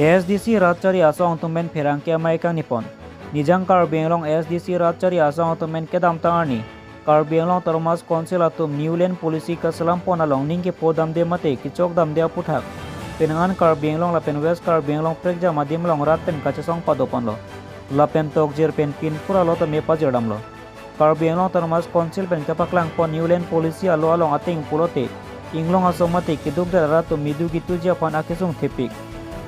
ASDC Ratchari Asong Tumben Perangkia Maika Nippon Nijang Karbianglong ASDC Ratchari Asong Tumben Kedam Tangani Karbianglong Termas Konsil Atum Newland Polisi Keselampon Along Ningki Podam de Mate Kicok Dam de Puthak Penangan Karbianglong Lapen West Karbianglong Prekja Madim Long Rat Pen Kachasong Padopon Lo Lapen Tokjir Pen Pin Pura Lo Tame Pajirdam Lo Karbianglong Termas Konsil Pen Kapaklang Pon Newland Polisi Alo Along Ating Pulote Inglong Asomati Kiduk Ratu Midu Gitu Japan Akisung Tipik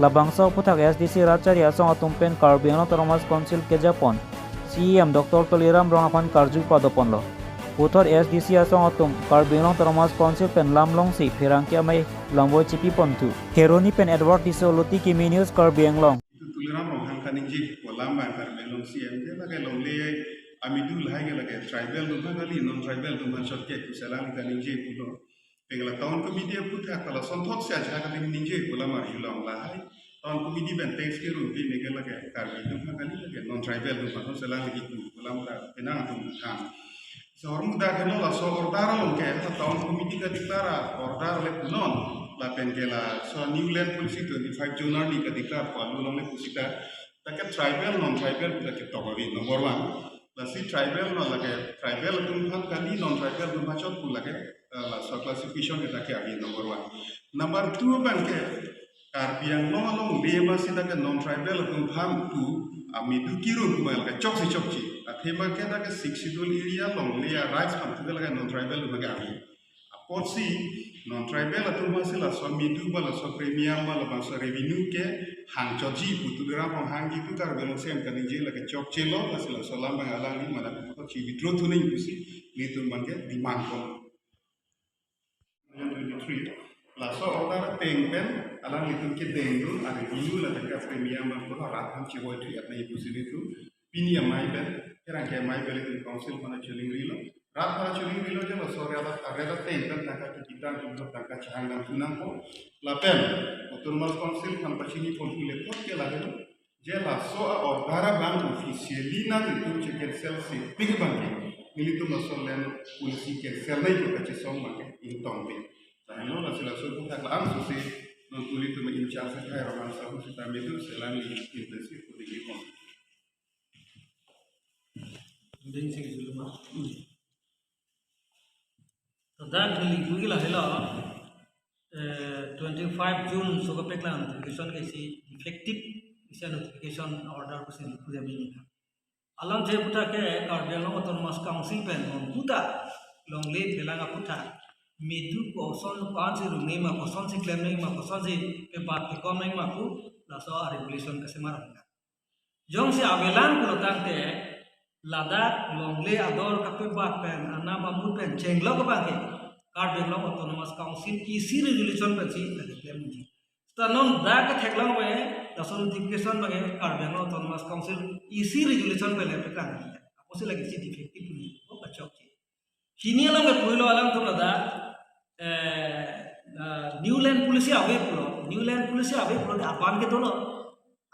Labangsa Puthak SDC Ratchari Asong Atumpen Karbianglong Termas Konsil ke Japon CEM Dr. Toliram Rongapan Karju Padopon Lo Puthor SDC Asong Atum Karbianglong Termas Konsil Pen Lamlong Si Pirangkia Mai Lamboy Cipi Pontu Heroni Pen Edward Disoluti Kimi News Karbianglong Toliram Ronghang Kaninji Walamba Karbianglong CEM dia lagi longle amidul hai lagi tribal dumpa kali non tribal dumpa shotke kusalam Kaninji puto Pengala tahun komite puthak kalau sontok sia jaga kali ninje bola mari ulang lahai tahun komite ben teks ke rupi negala ke karbi dumpa kali lagi non tribal dumpa non salang lagi tu bola mara penang tu kan seorang muda kenal lah so ordar long ke tahun komite ka deklara ordar le non la pengela so Newland polisi 25 January ka deklara palu long le pusita takat tribal non tribal ke tokawi nomor 1 Lasi tribal no lage tribal dumpa kali non tribal dumpa chot pu lage so classification kita ke agi nomor 1 number 2 ban ke Karbianglong long leba sida ke non tribal dumpa tu amidu kiru ku ke chokchi athema ke da ke 6 area long lea rights pan tu lage non tribal dumpa ke agi apotsi non tribal dumpa sila so midu bala so premium bala so revenue ke hang choji putu dera pang hang gitu Karbianglong sem kan je lage chok chelo sila so lambang alang ni mana ko chi withdraw tu ni kusi ni tu man ke demand ko 23 la so order tengpen alang itu ke dengdu ada dulu la dekat premium ko rat ham chi wo tu at nei kusi itu pini mai ben kerang ke mai bele itu council mana chuling rilo rat mana chuling rilo je la so reda tengpen taka kita untuk taka chang nam tunang ko la pen otonomous council kan pachini pon le ko ke la je la so order bank officially na itu check self big bank Militu masolen polisi ke selai ko kace song make in tombe tahno la sila so putak la am susi non tulitu me in charge ka roman sa ko sita medu selami intensif ko digi kon den sing zulma to dan gili la hela 25 June so ko pekla notification ke si effective isa notification order ko sin puja mini Alam je puta ke Karbianglong Autonomous Council pen on puta long le pelanga puta medu ko son pansi rungi ma ko son si claim nei ma ko son si ke baat ke kom nei ma ku la so regulation ka semar jong si avelan ko tangte Ladakh long le ador ka pe baat pen ana ba mu pen chenglo ko ba ke Karbianglong Autonomous Council isi regulation pen si la claim ni Tanon da ka theklang we dason notification bage Karbianglong Autonomous Council isi regulation pe le pekan apose lagi si defective ni o bachok ki kini alam ke puilo alam to da Newland polisi ave pulo apan ke tolo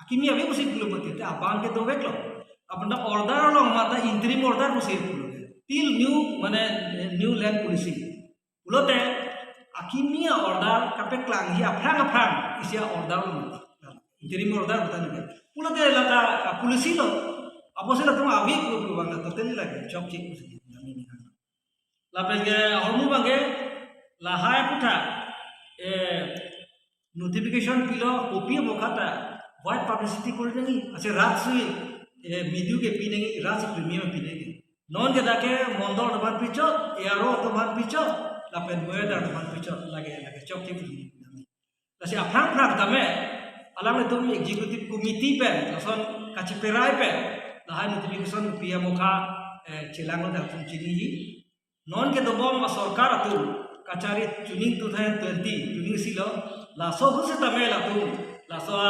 akimi ave musi pulo bote apan ke to veklo apna order lo mata interim order musi pulo till Newland polisi pulote Akimia order kapek lang hi aprang isia order interim order bukan juga pula dia lata polisi lo apa sih tu awi ko bang to teli lagi job cik usi nami ni la pege hormu bange la hai puta notification pilo kopi bokata white publicity kor jangi ase rat sui video ke pinengi rat premium pinengi non ke dake mondor depan pichot ero depan pichot lapen weather depan pichot lagi chok cik usi Lasi aprang tame alam itu executive committee pen lason kaciperai pen lahan notification pia muka cilang lo dalam cini non ke dobong ma sarkar atu kacari tuning 2020 tuning silo laso husi tame latu laso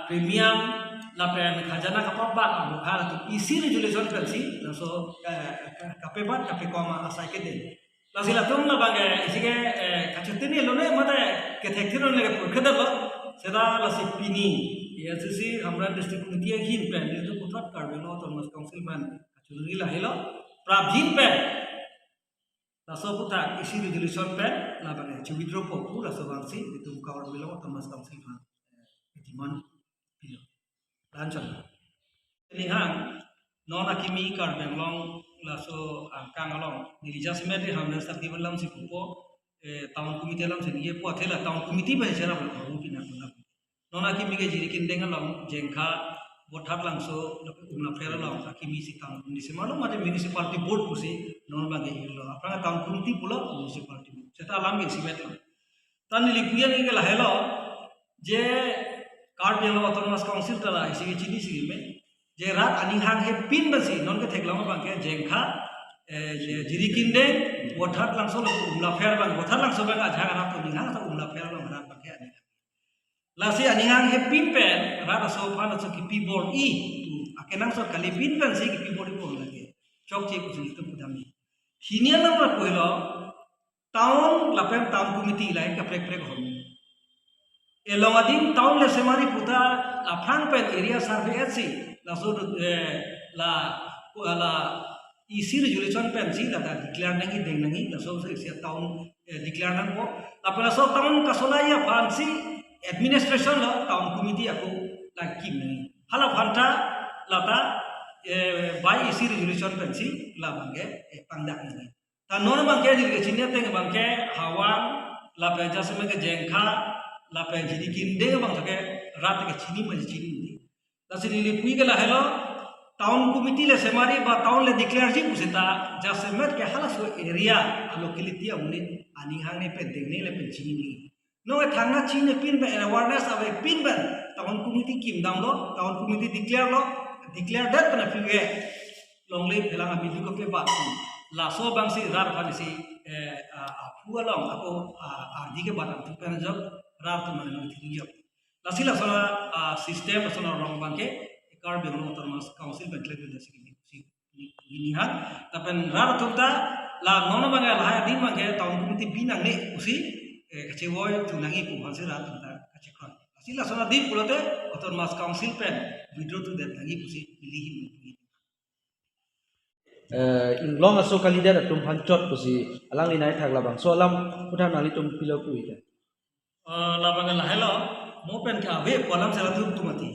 premium lapen khajana kapapa muka atu isi regulation pensi laso kapebat kapekoma asai kede Lasi latum na bange isike kacetini lone mata ketektiron lege purkhedalo seda lasi pini ya sisi हमरा district committee खिन पे itu putat Karbianglong Autonomous Council man kachulungi la helo prabjin pe laso putat isi resolution pe la bange chubidro popu laso bangsi itu Karbianglong Autonomous Council man etiman Tanchon. Lihang non akimi kar benglong laso angkang along di jasmet di hamdan sakti malam si kupo tahun komite lam se niye po thela tahun komite ba sera ba ko pina ko non akimi ke jiri kindeng along jengkha bothak langso umna fera along akimi si tahun di se malum ade municipality board pusi non ba ge lo apanga tahun komite pulo municipality seta alam ge simet lam tan lipuya ke la helo je card benglo autonomous council tala isi chini si me je rat aning hang he pin basi non ke theklang bang ke jengkha jiri kinde bothak langso umla fer bang bothak langso bang aja rat to ninghang ta umla fer bang rat bang ke ani lasi aning hang he pin pen rat so phan so ki pi board I tu akenang so kali pin ban si ki pi board ko lage chok che ku jil to pudami hinia number koilo town lapem town committee lai ka prek prek hom elongadin town le semari puta afang pen area survey etsi la so la isi resolution pen si la declare nangi deng nangi la so se town declare nang ko apela so town kasolaya fansi administration la town committee aku la kim nangi hala phanta lata by isi resolution pen si la bangge pangdak nangi ta non bangke di chinya teng bangke hawan la pe jasme ke jengkha la pe jidi kinde bang ke rat ke chini ma chini lasini lipui ke la hello town committee le semari ba town le declare ji pusita jasmet ke hala so area locality amuni ani hang ne pe degne le pe chini ni no thanga chini pin be awareness ave pin ban town committee kim dam lo town committee declare that na fiwe long le phelang ami du ko pe ba la so bang si rar phani si apu along ako ardi ke batam tu pen job rar to man no thi job lasi la sona system sona rong bangke kar benglo autonomous council bentle de si ini hat tapen rar thukta la nono bangga la di bangke taun kumti binang ne usi kecewoy tunangi ku hanse rar thukta kachekon lasi la sona di pulote autonomous council pen withdraw to that lagi usi pilihin inglong aso kandidat atum hancot pusi alang linai thak labang so alam putan ali tum pilo ku ita labang la hello mo pen ka ve kolam sala tu tumati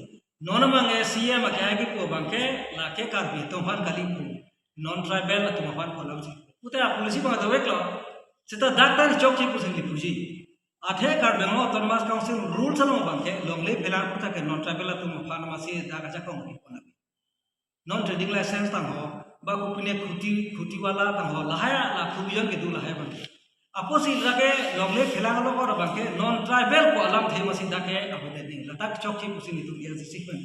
non mangi CM ka gi po bangke la ke kar bi to han kali ku non tribal tu man kolam si uta polisi bang do veklo seta doctor chok chi pusin li puji athe kar benglo autonomous council rules ano bangke longle pelan puta ke non tribal tu man ma si da ka chakong ni pona non trading license tang ho ba ko pine khuti wala tang ho lahaya la khubiyon ke du lahaya bang apo si lage longle phelang lo or bangke non tribal ko alam the masin da ke abu de latak chok chi pusin tu ya si sikwen